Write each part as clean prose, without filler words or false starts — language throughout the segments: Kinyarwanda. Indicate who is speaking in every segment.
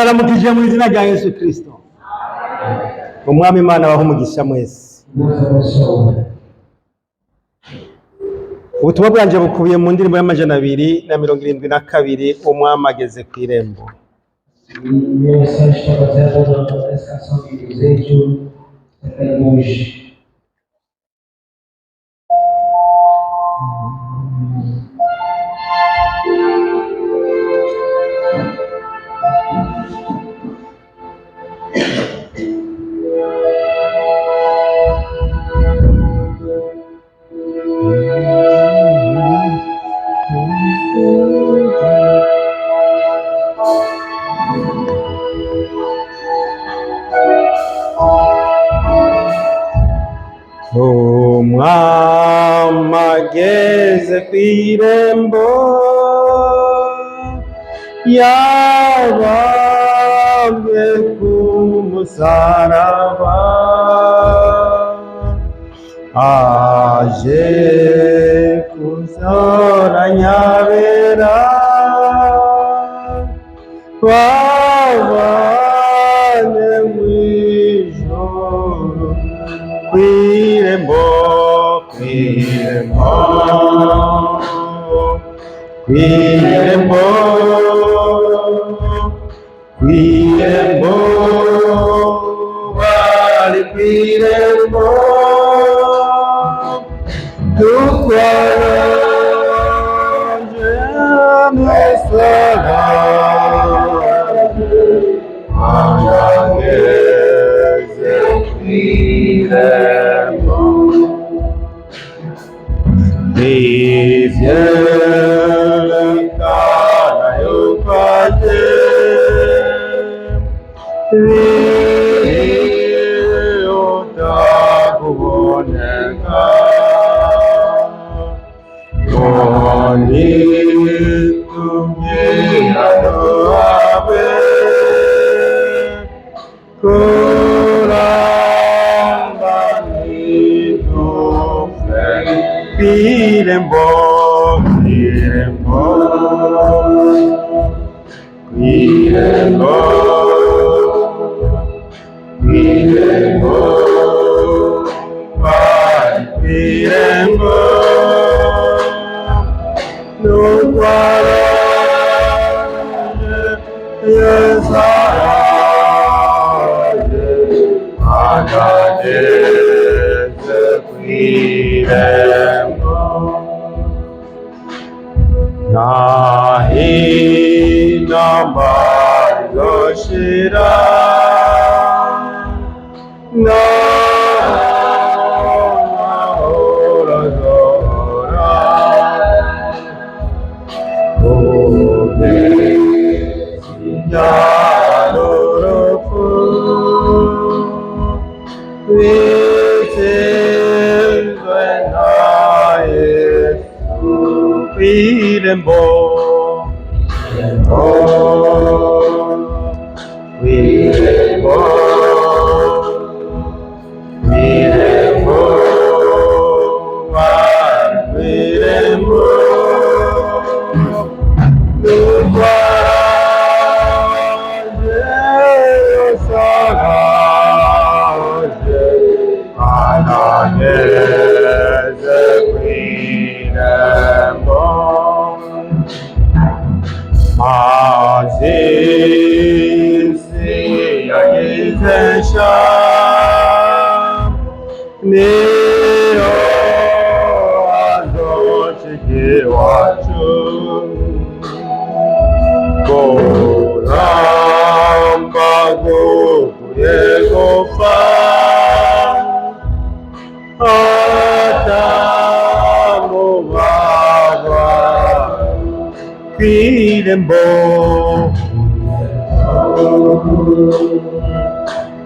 Speaker 1: aramukije mu izina rya Yesu Kristo. Umwami Imana abaho umugisha mwese. Ubutumwa bwanje bukubiye mu ndirimbo y'amajana 272 umwami ageze ku irembo.
Speaker 2: Minha mensagem está baseada na canção de Ezequiel, está em hoje.
Speaker 1: Umwami ageze ku irembo, yabambwe ku musaraba, aje kuzoranya abera babane mw'ijuru. Kw'irembo, kw'irembo, kw'irembo, kw'irembo, bari kw'irembo, dukwaje amasara, ageze kw'irembo. Ivyerekana yuko aje, biruta kuboneka, none tubwira duhawe kuramba ntidupfe. Kw'irembo, kw'irembo, kw'irembo, kw'irembo, bari kw'irembo, dukwaje Yesu araje, ageze kw'irembo. Nahino izoshira, n'amahoro azohora, n'urupfu bitsinzwe na Yesu. Kw'irembo, kw'irembo, kw'irembo, bari kw'irembo, dukwaje Yesu araje, ageze kw'irembo. Azisi yagize nsha, niyo azoshika iwacu, kuramba gukuye gupfa, atamubaba. Kw'irembo,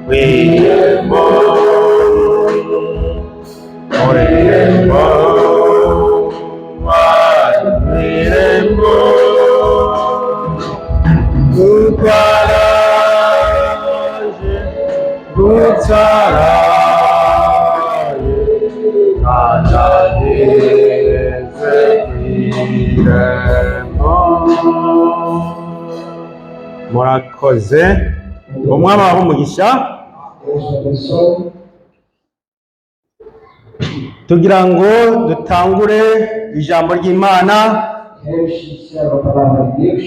Speaker 1: kw'irembo, kw'irembo, bari kw'irembo, dukwaje gutsaraye, ageze kw'irembo. murakoze. Umwami abahe umugisha.
Speaker 2: Deus abençoe.
Speaker 1: Tugira ngo dutangure ijambo ry'Imana.
Speaker 2: Queremos iniciar a palavra de Deus.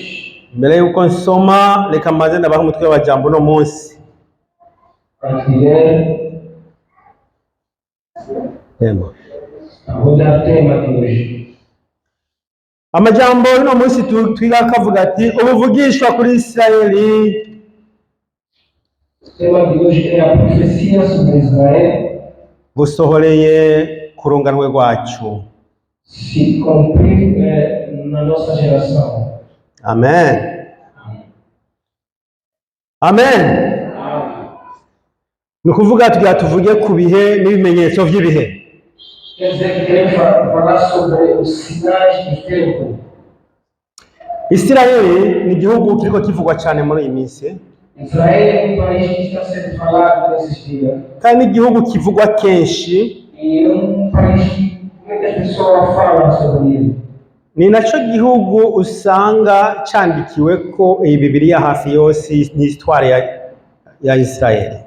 Speaker 1: Mbere yuko nsoma, reka maze ndabaha umutwe w'abajambo no munsi.
Speaker 2: Antes de ler, vou dar tema de hoje.
Speaker 1: Amajambo no munsi twiga akavuga ati ubuvugishwa kuri Isirayeli.
Speaker 2: O tema de hoje é a profecia sobre Israel.
Speaker 1: Gusohoreye ku runganwe rwacu.
Speaker 2: Se cumprir na nossa geração.
Speaker 1: Amen. Amen. Ni ukuvuga tuvuge ku bihe n'ibimenyetso by'ibihe.
Speaker 2: Quer dizer que queremos falar sobre os sinais do tempo.
Speaker 1: Isirayeli ni igihugu kiriko kivugwa cyane muri iyi minsi.
Speaker 2: Israel é país que está sendo falado nesses dias.
Speaker 1: Kandi igihugu kivugwa kenshi.
Speaker 2: E é país que muitas pessoas falam sobre ele.
Speaker 1: Ni nacyo gihugu usanga cyandikiwe ko iyi Bibiliya hafi yose ni histoire ya Isirayeli.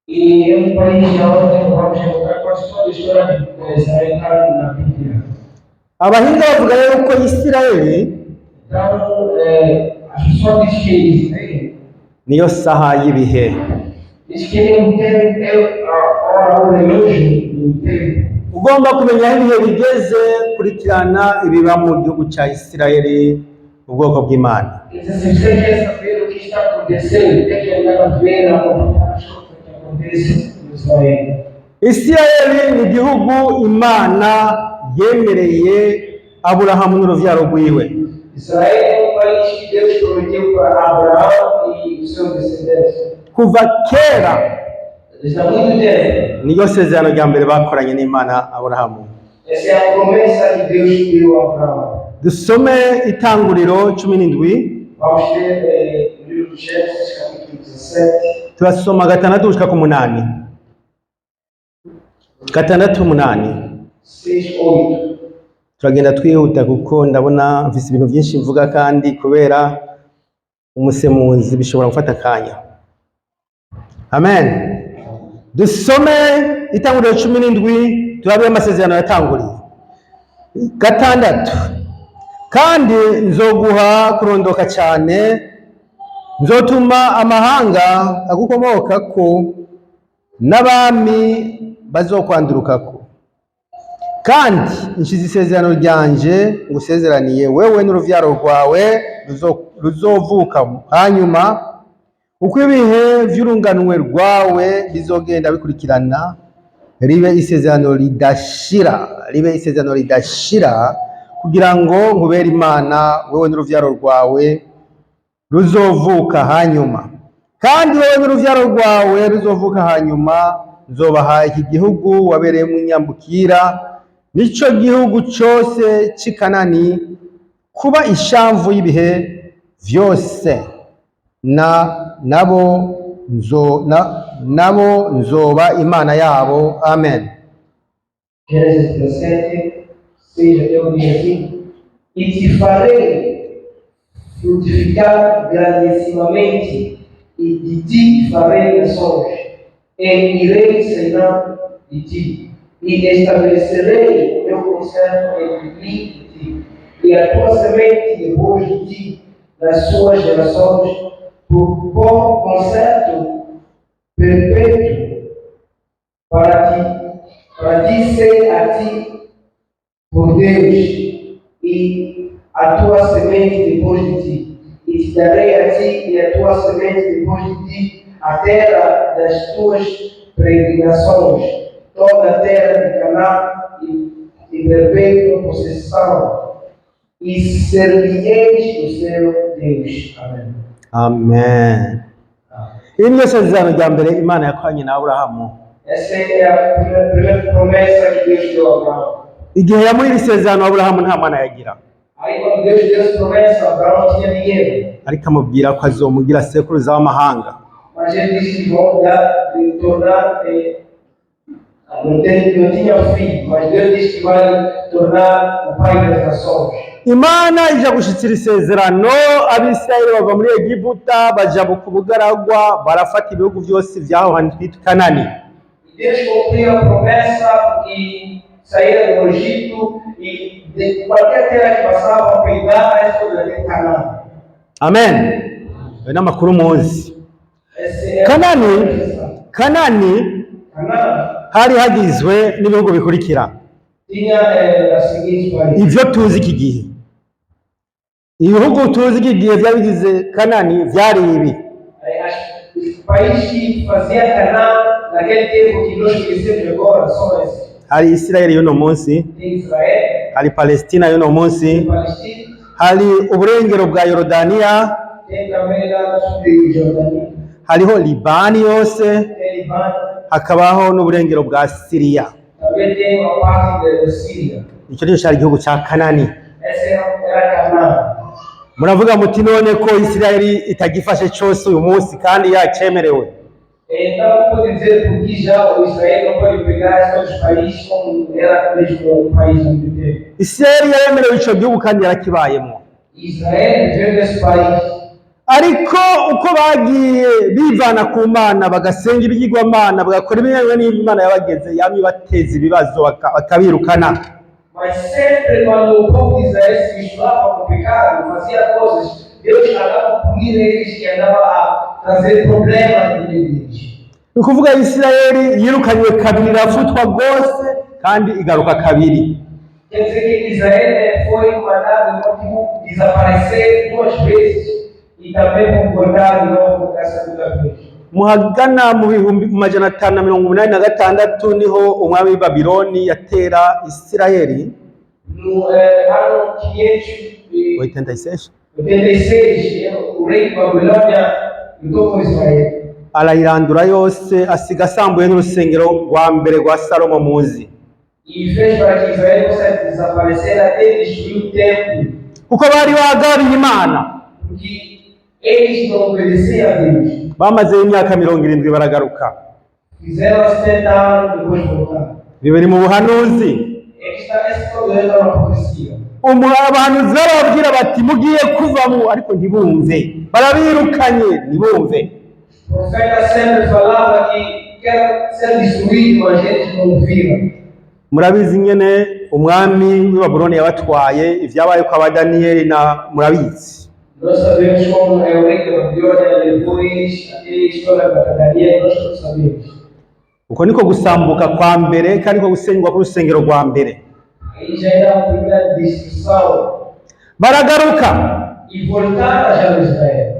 Speaker 2: E é país onde vamos encontrar quase toda a história de Israel na Bíblia.
Speaker 1: Abahinga bavuga rero ko Isirayeli
Speaker 2: Então, as pessoas dizem que Israel
Speaker 1: niyo saha y'ibihe.
Speaker 2: diz que ele é o relógio do tempo.
Speaker 1: Ugomba kumenya aho ibihe bigeze kurikirana ibiba mu gihugu cya Isirayeli, ubwoko bw'Imana.
Speaker 2: Então, se você quer saber o que está acontecendo, tem que andar a ver a coisa que acontece em Israel.
Speaker 1: Isirayeli ni igihugu Imana yemereye Aburahamu n'uruvyaro rwiwe.
Speaker 2: Israel é país que Deus prometeu para Abraão e os seus descendentes.
Speaker 1: Kuva kera
Speaker 2: Desde há muito tempo.
Speaker 1: niyo sezerano rya mbere bakoranye n'Imana Aburahamu.
Speaker 2: Essa é a promessa que Deus deu a Abraão.
Speaker 1: Dusome Itanguriro 17.
Speaker 2: Vamos ler o livro de Gênesis, capítulo 17.
Speaker 1: Turasoma 6 gushika ku 8. 6-8.
Speaker 2: 6:8.
Speaker 1: Turagenda twihuta kuko ndabona mfise ibintu byinshi mvuga kandi kubera umusemuzi bishobora gufata akanya. Amen. Dusome Itanguriro 17 turabe amasezerano yatanguriye. 6. Kandi nzoguha kurondoka cyane, nzotuma amahanga agukomokako n'abami bazokwandurukako. Kandi nshize isezerano ryanje ngusezeraniye wewe n'uruvyaro rwawe ruzovuka hanyuma, uko ibihe vy'urunganwe rwawe bizogenda bikurikirana, ribe isezerano ridashira, kugira ngo nkubere Imana wewe n'uruvyaro rwawe ruzovuka hanyuma. Kandi wewe n'uruvyaro rwawe ruzovuka hanyuma, nzobaha iki gihugu wabereyemo inyambukira, nico gihugu cyose cy'i Kanani, kuba ishamvu y'ibihe vyose, nabo nzoba Imana yabo. Amen.
Speaker 2: Gênesis 17, 6 até o dia 5. E te farei frutificar grandissimamente, e de ti farei nações, e irei seirar de ti, e estabelecerei o meu concerto entre mim e ti, e a tua semente depois de ti, nas suas gerações, por concerto perpétuo, para ti ser a ti por Deus, e a tua semente depois de ti, e te darei a ti e a tua semente depois de ti a terra das tuas peregrinações, toda a terra de Canaã e perpétua possessão, e ser-lhe-eis o seu Deus. Amém.
Speaker 1: Amen. Iri niyo sezerano rya mbere Imana yakoranye na Aburahamu.
Speaker 2: Essa é a primeira promessa que Deus deu a Abraão.
Speaker 1: Igihe yamuha iri sezerano Aburahamu nta mwana yagira,
Speaker 2: Aí quando Deus deu essa promessa, Abraão não tinha dinheiro.
Speaker 1: ariko amubwira ko azomugira sekuruza w'amahanga.
Speaker 2: Mas ele disse que vão dar, tornar não tinha filho, mas Deus disse que vai tornar o pai das nações.
Speaker 1: Imana ija gushitsira isezerano, Abisirayeli bava muri Egiputa bajabuka ubugaragwa barafata ibihugu byose vyaho hantu twita Kanani.
Speaker 2: E Deus cumpriu a promessa porque saíram do Egito e de qualquer terra que passava pegar a escolha de Canaã.
Speaker 1: Amen. Ayo n'amakuru muzi. Kanani hari hagizwe n'ibihugu bikurikira. Ivyo tuzi iki gihe. Ibihugu tuzi iki gihe vyabigize Kanani vyari ibi. Hari Israeli y'uno munsi, hari Palestina y'uno munsi, hari uburengero bwa Yorodaniya, hariho Libani yose, hakabaho n'uburengero bwa Siriya. Icyo nico cyari igihugu cya Kanani. Muravuga muti none ko Israeli itagifashe cyose uyu munsi kandi yacemerewe?
Speaker 2: Então, pode dizer porque já o Israel não pode pegar todos os países como era mesmo o país onde teve.
Speaker 1: Israeli yaremerewe ico gihugu kandi yarakibayemo.
Speaker 2: Israel viveu nesse país.
Speaker 1: Ariko uko bagiye bivana ku Mana bagasenga ibigirwamana bagakora ibintu n'Imana yabageze yamye bateza ibibazo bakabirukana.
Speaker 2: Mas sempre quando o povo de Israel se misturava com o pecado, fazia coisas, Deus andava punindo eles e andava a trazer problemas no meio deles.
Speaker 1: Ni ukuvuga Israeli yirukanywe kabiri irafutwa rwose kandi igaruka kabiri.
Speaker 2: Quer dizer que Israel foi mandado como desaparecer duas vezes e também concordar de novo essa segunda vez. Muhagana mu 586 niho umwami w'Ibabiloni yatera Israeli. No ano 586, o rei de Babilônia lutou com Israel.
Speaker 1: Arayirandura yose asiga asambuye n'urusengero rwa mbere rwa Salomo muzi.
Speaker 2: E fez para que Israel possa desaparecer até destruir o templo.
Speaker 1: Kuko bari bagariye Imana.
Speaker 2: Porque eles não obedeciam a Deus.
Speaker 1: Bamaze imyaka 70 baragaruka.
Speaker 2: Fizeram 70 anos depois voltar.
Speaker 1: Bibiri mu buhanuzi.
Speaker 2: Esse todo é uma profecia.
Speaker 1: Abahanuzi barababwira bati mugiye kuvamo ariko ntibumve. Barabirukanye ntibumve.
Speaker 2: O profeta sempre falava que quer ser destruído, mas eles não ouviram.
Speaker 1: Murabizi nyene umwami w'Ibabiloni yabatwaye ivyabaye kwa Danieli na murabizi.
Speaker 2: Nós sabemos como é o rei da Babilônia levou eles até a história da Daniel, nós todos sabemos.
Speaker 1: Uko niko gusambuka kwa mbere kandi niko gusenywa ku rusengero rwa mbere.
Speaker 2: Aí já era a primeira destruição.
Speaker 1: Baragaruka.
Speaker 2: E voltaram a Jerusalém.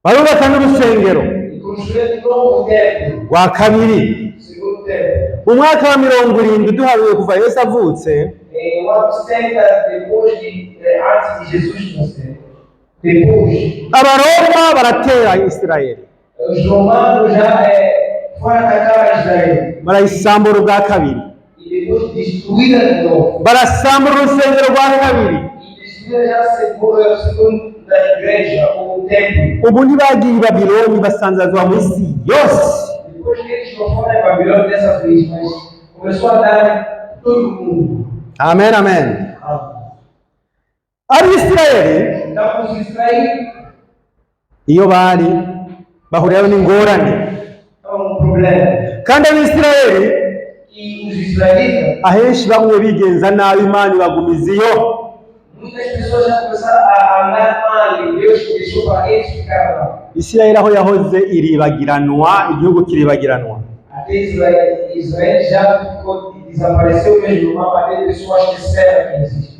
Speaker 1: Barubaka n'urusengero.
Speaker 2: E construíram de novo o templo.
Speaker 1: Rwa kabiri.
Speaker 2: Segundo templo.
Speaker 1: Mu mwaka wa 70 duharuye kuva Yesu avutse.
Speaker 2: Em ano 70 depois antes de Jesus nascer. Depois.
Speaker 1: Abaroma baratera Israeli.
Speaker 2: Os romanos já foram atacar Israel.
Speaker 1: Barayisambura ubwa kabiri.
Speaker 2: E depois destruíram de novo.
Speaker 1: Barasambura urusengero rwa kabiri.
Speaker 2: E destruíram já segundo da igreja, o templo.
Speaker 1: Ubu ntibagiye i Babiloni basanzazwa mu isi yose.
Speaker 2: Depois que eles não foram em Babilônia dessa vez, mas começou a dar todo mundo.
Speaker 1: Amen, amen. Abisirayeli
Speaker 2: Então os israelitas
Speaker 1: iyo bari bahuriraho n'ingorane.
Speaker 2: estavam um problema.
Speaker 1: Kandi Abisirayeli
Speaker 2: E os israelitas,
Speaker 1: ahenshi bamwe bigenza nabi Imana ibagumiza iyo.
Speaker 2: muitas pessoas já começaram a andar mal e Deus deixou para eles ficar lá.
Speaker 1: Isirayeli aho yahoze iribagiranwa, igihugu kiribagiranwa.
Speaker 2: Até Israel já ficou, desapareceu mesmo no mapa dele, pessoas esqueceram que existe.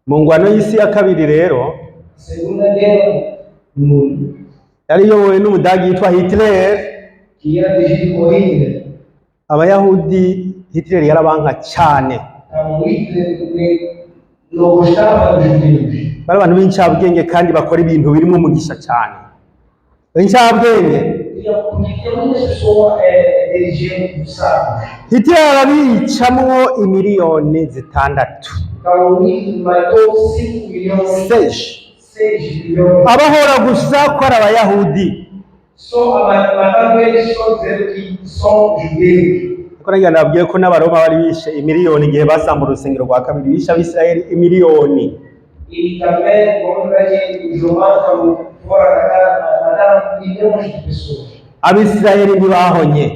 Speaker 1: Mu ngwano y'isi ya kabiri rero
Speaker 2: Segunda guerra do mundo,
Speaker 1: yari iyobowe n'umudagi yitwa Hitler.
Speaker 2: que era dirigido por Hitler.
Speaker 1: Abayahudi Hitler yarabanka cyane.
Speaker 2: Então Hitler não gostava dos judeus.
Speaker 1: Bari abantu b'incabwenge kandi bakora ibintu birimo umugisha cyane. Incabwenge.
Speaker 2: Porque tinha muitas pessoas dirigindo sábios.
Speaker 1: Hitler arabicamwo imiliyoni zitandatu.
Speaker 2: Então Hitler matou 5 milhões, 6 milhões.
Speaker 1: Abahora gusa ko ari Abayahudi.
Speaker 2: Só matando eles, só dizendo que são judeus.
Speaker 1: Kurangana nabwiye ko n'abaroma bari bishe imiliyoni igihe basambura urusengero rwa kabiri, bishe Abisirayeli imiliyoni.
Speaker 2: E também, vamos ver que João, quando fora da casa, mataram milhões de pessoas.
Speaker 1: Abisirayeli ntibahonye,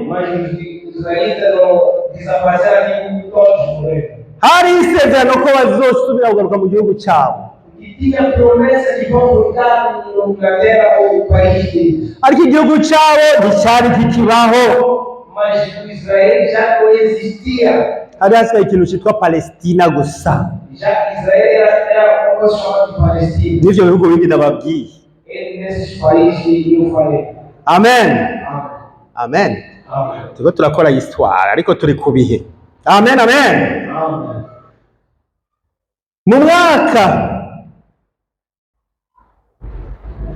Speaker 2: Mas os israelitas não desapareceram aqui, todos morreram.
Speaker 1: hari isezerano ko bazosubira kugaruka mu gihugu cyabo,
Speaker 2: E tinha promessa de vão voltar na Inglaterra ou o país deles.
Speaker 1: ariko igihugu cyabo nticyari kikibaho.
Speaker 2: Mas o Israel já não existia.
Speaker 1: Hari hasigaye ikintu cyitwa Palestina gusa.
Speaker 2: Já Israel era uma coisa chamada de Palestina.
Speaker 1: N'ivyo bihugu bindi ndababwiye.
Speaker 2: E nesses países que eu falei.
Speaker 1: Amen.
Speaker 2: Amém.
Speaker 1: Amen.
Speaker 2: Amém.
Speaker 1: Turiko turakora histoire ariko turi ku bihe. Amen, amen.
Speaker 2: Amém.
Speaker 1: Mu mwaka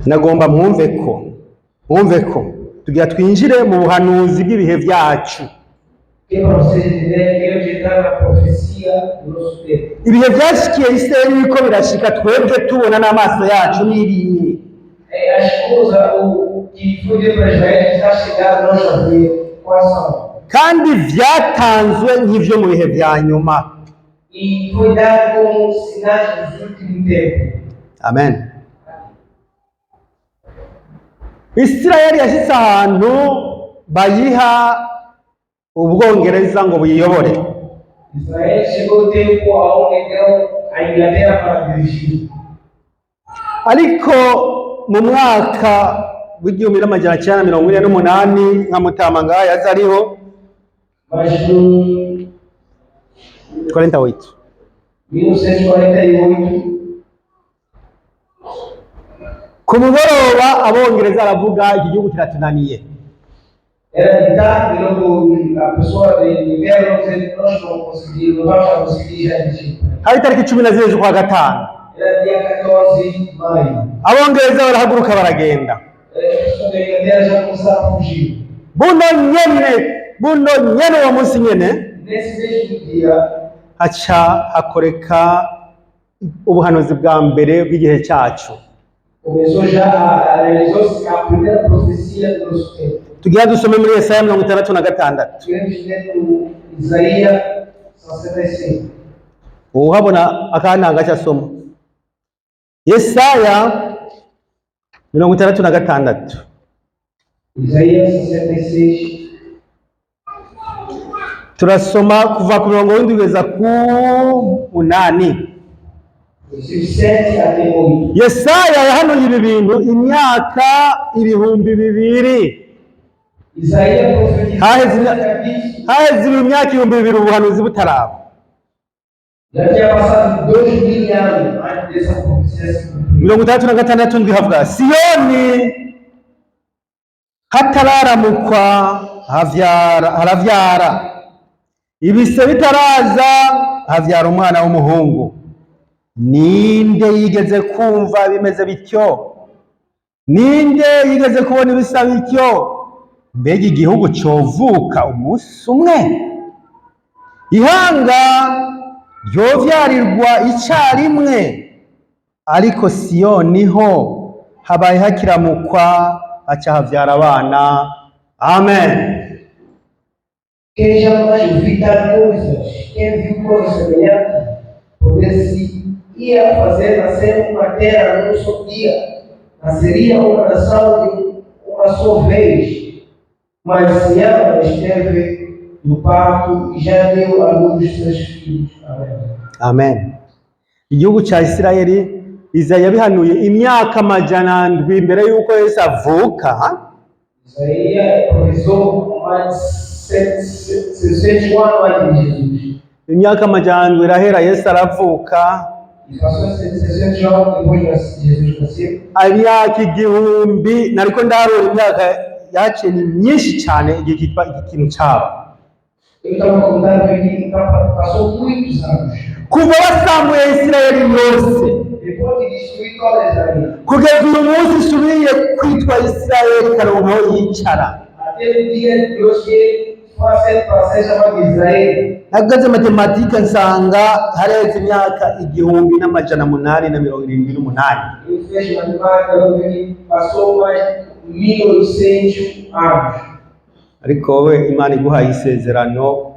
Speaker 1: nagomba mwumve ko tugira twinjire mu buhanuzi bw'ibihe byacu.
Speaker 2: Que para vocês entenderem, queremos entrar na profecia do nosso tempo.
Speaker 1: Ibihe byashikiye Isirayeli biriko birashika twebwe tubona n'amaso yacu n'iriye.
Speaker 2: É a esposa, o que foi dito para Israel, que está chegando, nós já ver quais são.
Speaker 1: Kandi vyatanzwe nk'ivyo mu bihe vya nyuma.
Speaker 2: E foi dado como sinais dos últimos tempos.
Speaker 1: Amen. Isirayeli yashitse ahantu bayiha Ubwongereza ngo buyiyobore.
Speaker 2: Israel chegou o tempo onde deu a Inglaterra para dirigir.
Speaker 1: Ariko mu mwaka w'igihumbi n'amajana cyenda mirongo ine n'umunani nka Mutama ngaha yaza ariho,
Speaker 2: Mas no
Speaker 1: 48
Speaker 2: 1948,
Speaker 1: ku mugoroba Abongereza aravuga iki gihugu kiratunaniye.
Speaker 2: era de tarde, logo a pessoa de inverno dizendo que nós não conseguimos, não vamos conseguir já dirigir.
Speaker 1: Hari tariki 10 z'ukwa gatanu
Speaker 2: Era dia 14 de maio.
Speaker 1: Abongereza barahaguruka baragenda.
Speaker 2: As pessoas da Inglaterra já começaram a fugir.
Speaker 1: buno nyene uwo munsi nyene
Speaker 2: Nesse mesmo dia,
Speaker 1: haca hakoreka ubuhanuzi bwa mbere bw'igihe cyacu.
Speaker 2: começou já realizou-se a primeira profecia do nosso tempo.
Speaker 1: Tugiye dusome muri Yesaya 66.
Speaker 2: Tivemos dentro de Isaías 65.
Speaker 1: Uhabona akana agacasoma Yesaya 66.
Speaker 2: Isaías 66.
Speaker 1: Turasoma kuva ku mirongo w'indwi kugeza ku 8.
Speaker 2: Versículo 7 até 8.
Speaker 1: Yesaya yahanuye ibi bintu imyaka 2000.
Speaker 2: Isaías profetizou
Speaker 1: haheze imyaka 2000 ubuhanuzi butaraba.
Speaker 2: já tinha passado 2000 anos antes dessa profecia se cumprir.
Speaker 1: 66 ndwi havuga Siyoni hatararamukwa haravyara, ibise bitaraza havyara umwana w'umuhungu. Ninde yigeze kumva bimeze bityo? Ninde yigeze kubona ibisa bityo? Mbega igihugu covuka umunsi umwe? Ihanga ryovyarirwa icarimwe, ariko Siyoni ho habaye hakiramukwa haca havyara abana. Amen.
Speaker 2: Quem jamais viu tais coisas, quem viu coisas semelhantes, poder-se ia fazer nascer uma terra num só dia, nasceria uma nação de uma só vez. Mas Sião esteve no parto e já deu à luz dos seus filhos. Amém.
Speaker 1: Amen. Igihugu ca Isirayeli Izaya yabihanuye imyaka 700 mbere yuko Yesu avuka.
Speaker 2: Isaías profetizou mais 600 anos antes de Jesus.
Speaker 1: Imyaka 700 irahera Yesu aravuka.
Speaker 2: E passou 600 anos depois de Jesus nascer.
Speaker 1: Imyaka 1000 nariko ndarura imyaka yaciye ni myinshi cyane igihe ikintu cyaba.
Speaker 2: Eu estava contando que passou muitos anos.
Speaker 1: Kuva basambuye Isirayeli yose,
Speaker 2: Depois de destruir toda Israel,
Speaker 1: kugeza uyu munsi isubiye kwitwa Isirayeli ikaronka aho yicara.
Speaker 2: até o dia de hoje, para ser chamado de Israel,
Speaker 1: Nagaze matematike nsanga hareze imyaka 1878.
Speaker 2: eu fiz matemática, eu vi que passou mais 1800 anos.
Speaker 1: ariko wowe Imana iguhaye isezerano,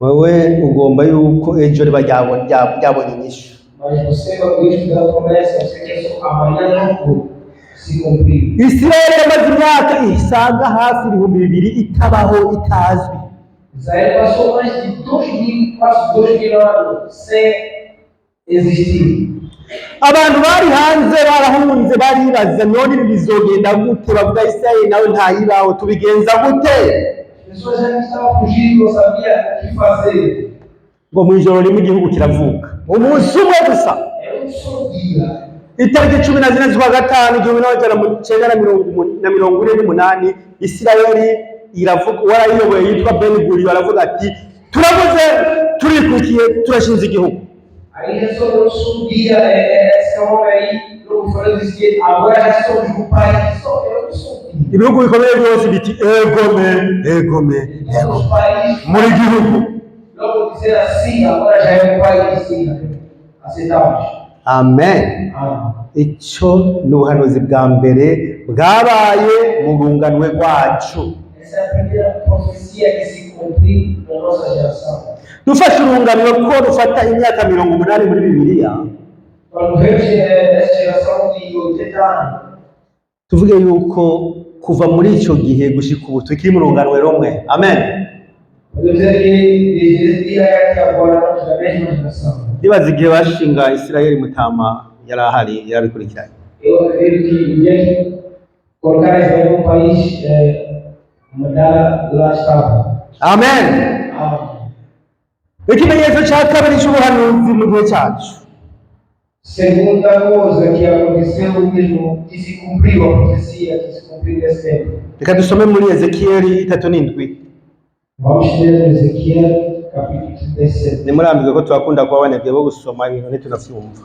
Speaker 1: wowe ugomba yuko ejo riba ryabonye inyishu.
Speaker 2: Mas você, quando isso da promessa, você quer só amanhã não se cumprir.
Speaker 1: Isirayeli yamaze imyaka isaga hafi 2000 itabaho, itazwi.
Speaker 2: Israel passou mais de 2.000 anos sem existir.
Speaker 1: Abantu bari hanze barahunze, baribaza none bizogenda gute, bavuga Isirayeli nawe ntayibaho, tubigenza gute?
Speaker 2: As pessoas já estavam fugindo, não sabiam o que fazer.
Speaker 1: Ngo mu ijoro rimwe igihugu kiravuka, umunsi umwe gusa,
Speaker 2: É um só dia.
Speaker 1: itariki 14 z'ukwa gatanu 1948 Isirayeli iravuga, warayiyoboye yitwa Ben Gurion aravuga ati turavuze, turikukiye, turashinze igihugu.
Speaker 2: Aí resolveu um dia, esse homem aí, falando isso, que agora já somos um país, só eu não sou um dia.
Speaker 1: Ibihugu bikomeye byose biti egome, egome,
Speaker 2: Somos país,
Speaker 1: muri gihugu.
Speaker 2: logo dizer assim, agora já é um país, sim, aceitamos.
Speaker 1: Amen. Icyo ni ubuhanuzi bwa mbere bwabaye mu runganwe rwacu.
Speaker 2: Essa é a primeira profecia que se cumpriu na nossa geração.
Speaker 1: Dufashe urunganwe ko rufata imyaka 80 muri Bibiliya,
Speaker 2: Quando vemos essa geração de 80 anos,
Speaker 1: tuvuge yuko kuva muri icyo gihe gushika ubu tukiri mu runganwe rumwe. Amen.
Speaker 2: podemos dizer que desde esse dia até agora estamos na mesma geração.
Speaker 1: Nibaza igihe bashinga Isirayeli Mutama yarahari, yarabikurikiranye.
Speaker 2: Eu acredito que o dia que colocar Israel no país, mandar lá estava.
Speaker 1: Amen. Ikimenyetso cya kabiri cy'ubuhanuzi mu gihe cyacu,
Speaker 2: Segunda coisa que aconteceu mesmo, que se cumpriu a profecia, que se cumpriu nesse tempo.
Speaker 1: reka dusome muri Ezekiyeli 3:7.
Speaker 2: Vamos ler Ezequiel, capítulo 37.
Speaker 1: Nimurambirwe ko twakunda kuba abanebwe bo gusoma ibintu ntitunavyumva.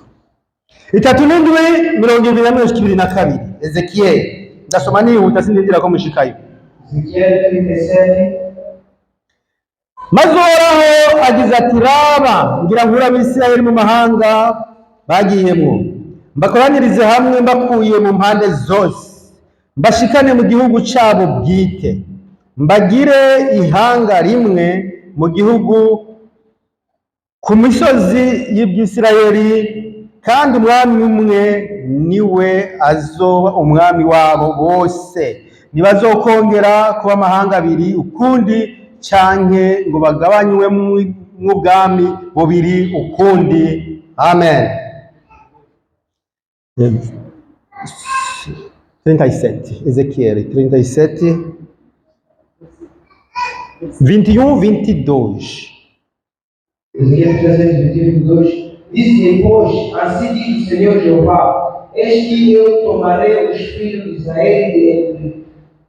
Speaker 1: 3:22. Ezekiyeli, ndasoma nihuta sindindira ko mushikayo.
Speaker 2: Ezequiel 37.
Speaker 1: Maze Uhoraho agize ati raba, ngira nkura Abisirayeli mu mahanga bagiyemwo, mbakoranirize hamwe mbakuye mu mpande zose, mbashikane mu gihugu cyabo bwite, mbagire ihanga rimwe mu gihugu ku misozi y'Isirayeli, kandi umwami umwe niwe azoba umwami wabo bose. Ntibazokongera kuba amahanga abiri ukundi, canke ngo bagabanywe mw'ubwami bubiri ukundi. Amen. 37, Ezequiel 37, 21-22.
Speaker 2: Ezequiel 37, 22. Disse depois, assim diz o Senhor Jeová: eis que eu tomarei os filhos de Israel de entre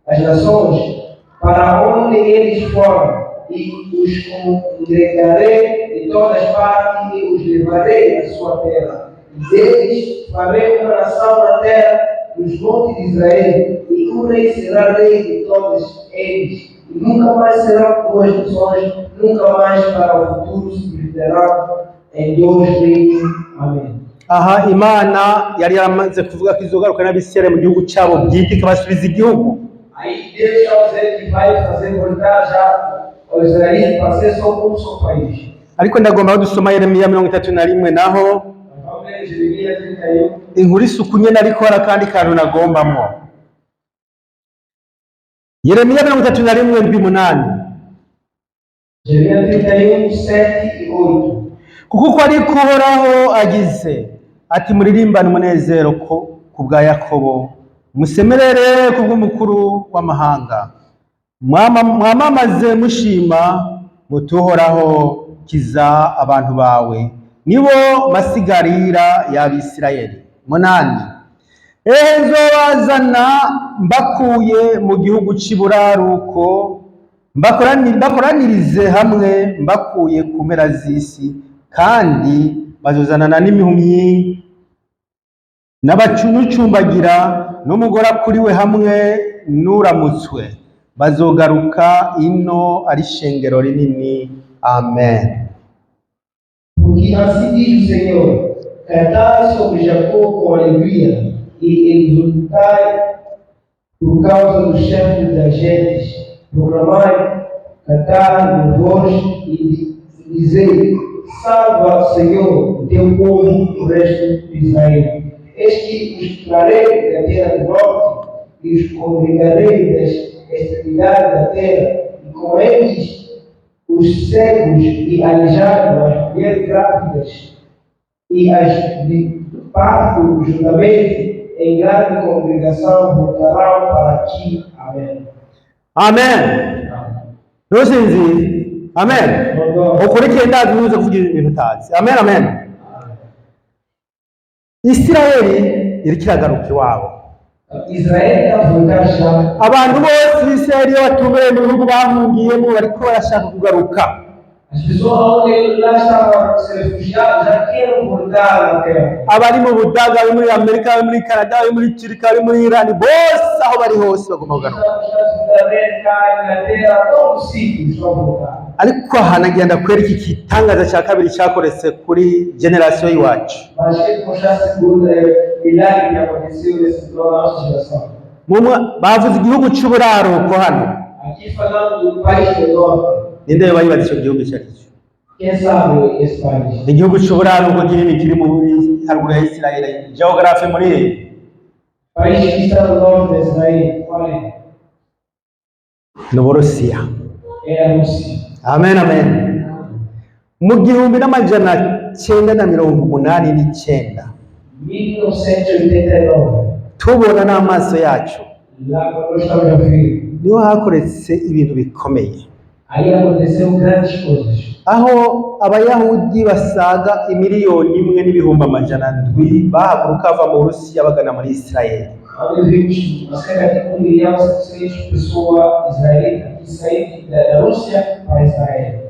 Speaker 2: as nações, para onde eles foram, e os congregarei de todas partes e os levarei à sua terra. E deles farei uma nação na terra dos montes de Israel, e um rei será rei de todos eles. E nunca mais serão duas nações, nunca mais para o futuro se dividirão em dois reinos. Amém.
Speaker 1: Aha Imana yari yaramaze kuvuga ko izogaruka n'Abisirayeli mu gihugu cyabo bwite, ikabasubiza igihugu.
Speaker 2: Aí Deus está dizendo que vai fazer voltar já o Israel para ser só um só país.
Speaker 1: Ariko ndagomba dusoma Yeremiya 31 naho
Speaker 2: Vamos ler Jeremias 31.
Speaker 1: inkuru isukunye nariko kandi kantu nagombamwo. Yeremiya 31:8.
Speaker 2: Jeremias 31, 7 e 8.
Speaker 1: Kuko uko ariko Uhoraho agize ati muririmbane umunezero ku bwa Yakobo, musemerere ku bw'umukuru w'amahanga, mwamamaze mushima muti Uhoraho kiza abantu bawe, nibo masigarira y'Abisirayeli. 8. Nzobazana mbakuye mu gihugu cy'iburaruko, mbakoranirize hamwe mbakuye ku mpera z'isi, kandi bazozanana n'imihumyi n'abacucumbagira n'umugore akuriwe hamwe n'uramutswe, bazogaruka ino ari ishengero rinini. Amen.
Speaker 2: Porque assim diz o Senhor: cantai sobre Jacó com alegria e exultai por causa dos chefes das gentes, proclamar, cantar louvores e dizer: salva, Senhor, teu povo do resto de Israel. Eis que os trarei da terra do norte e os congregarei das extremidades da terra, e com eles os cegos e aleijados, as mulheres grávidas e as de parto juntamente, em grande congregação, voltarão para ti. Amém.
Speaker 1: Amen. Ntusinzire. Amen. Ukurikiye ndazi ntuze kuvuga ibintu utazi. Amen, amen. Isirayeli iriko iragaruka iwabo.
Speaker 2: Israel está voltando.
Speaker 1: Abantu bose b'Isirayeli iyo batumbereye mu bihugu bahungiyemo bariko barashaka kugaruka.
Speaker 2: As pessoas onde lá estavam se refugiados já querem voltar à terra.
Speaker 1: Abari mu Budaga, abari muri Amerika, abari muri Canada, abari muri Turkiya, abari muri Irani, bose aho bari hose bagomba kugaruka. Ariko aha nagira ndakwereka igitangaza cya kabiri cyakoretse kuri generasiyo y'iwacu. Bavuze igihugu cy'uburaruko hano. Ninde bayibaza icyo gihugu icyo ari cyo? Igihugu cy'uburaruko kinini kiri muri haruguru ya Isirayeli. Geography muri Novorusiya. Amen, amen. Mu 1989 tubona n'amaso yacu niho hakoretse ibintu bikomeye. Aho abayahudi basaga 1,700,000 bahaguruka bava mu Burusiya bagana muri Isirayeli.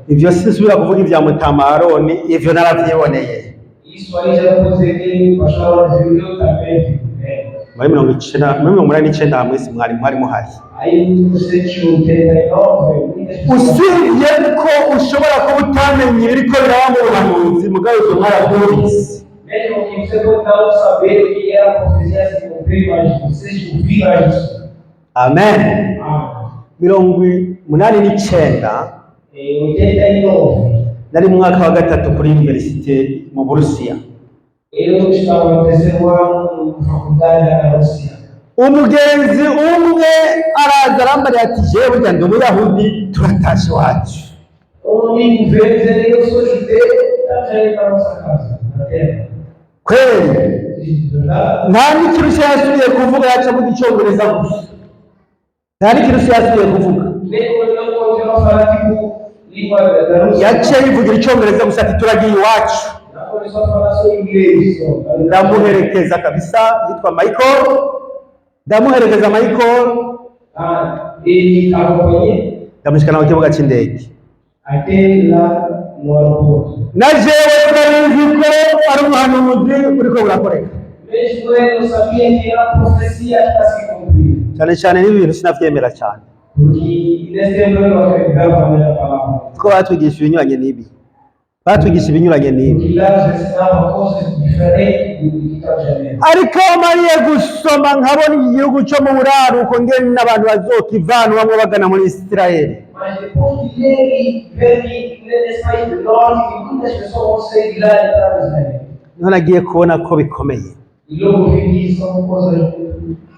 Speaker 1: Ivyo sinsubira kuvuga ibya Mutama Aroni, ivyo naravyiboneye. Muri 1989 mwese mwari muhari. Usibye ko ushobora kuba utamenye ibiriko biraba mu buhanuzi mugabo ivyo mwarabyumvise. Amen. 89 nari mu mwaka wa gatatu kuri universite mu Burusiya. Umugenzi umwe araza arambariye ati jewe burya ndi Umuyahudi turatashe iwacu. Kweli nta n'ikirushya yasubiye kuvuga, yaca mu Icyongereza gusa. Nta n'ikirushya yasubiye kuvuga, yaciye yivugira Icyongereza gusa ati turagiye iwacu. Ndamuherekeza kabisa, yitwa Michael. Ndamuherekeza Michael, ndamushikana ku kibuga cy'indege. Na jewe narizi ko ari umuhanuzi uriko burakoreka. Cyane cyane n'ibintu sinavyemera cyane. Ko batwigisha ibinyuranye n'ibi. Batwigisha ibinyuranye n'ibi. Ariko mariye gusoma nkabona igihugu cyo mu buraruko ngene n'abantu bazokivana bamwe bagana muri Isirayeli. Nagiye kubona ko bikomeye.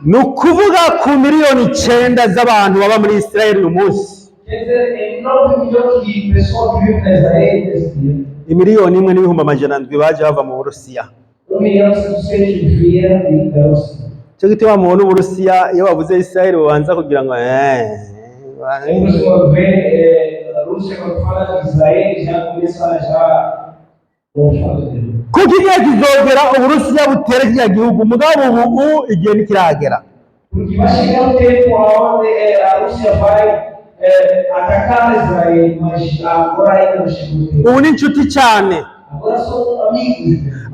Speaker 1: Ni ukuvuga ku 9,000,000 z'abantu baba muri Isirayeli uyu munsi. 1,700,000 baje bava mu Burusiya. Cyo gituma mubona Uburusiya iyo bavuze Isirayeli babanza kugira ngo kuko igihe kizogera Uburusiya butere kiriya gihugu, mugabo ubu igihe ntikiragera. Ubu ni inshuti cyane.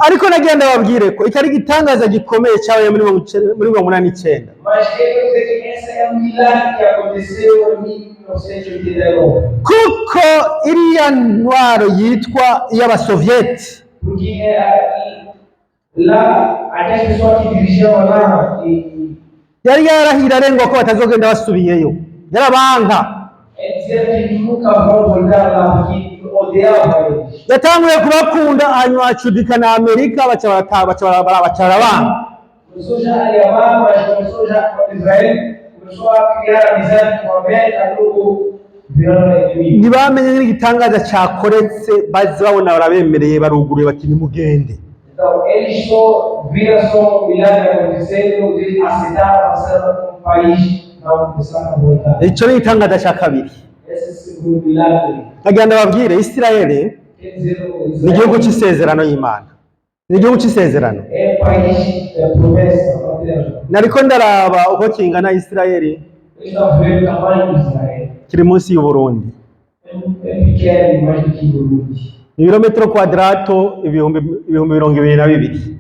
Speaker 1: Ariko nagenda babwire ko itari gitangaza gikomeye cyabaye muri 1989. Kuko iriya ntwaro yitwa iy'Abasovieti yari yarahira arengwa ko batazogenda basubiyeyo, yarabanka.
Speaker 2: É dizer que eles nunca vão voltar lá porque odiavam eles.
Speaker 1: yatanguye kubakunda hanyuma acudika na Amerika bacarabanga.
Speaker 2: Começou já a amar, mas começou já com Israel, começou a criar amizade com a América, logo virando inimigo.
Speaker 1: Ntibamenye n'igitangaza cyakoretse bazi babona barabemereye baruguruye bati nimugende.
Speaker 2: Então, eles só viram só um milagre acontecendo, eles aceitaram passar um país, não começaram a voltar.
Speaker 1: Icyo ni igitangaza cya kabiri.
Speaker 2: Esse é o segundo milagre.
Speaker 1: Agenda babwire Isirayeli
Speaker 2: Quer dizer,
Speaker 1: ni igihugu cy'isezerano y'Imana, ni igihugu cy'isezerano.
Speaker 2: é o país da promessa, da terra.
Speaker 1: Nariko ndaraba uko kingana Isirayeli
Speaker 2: Eles estão vendo o tamanho de Israel.
Speaker 1: kiri munsi y'u Burundi.
Speaker 2: É pequeno, mais do que o Burundi.
Speaker 1: Ibirometero kwadrato ibihumbi 22.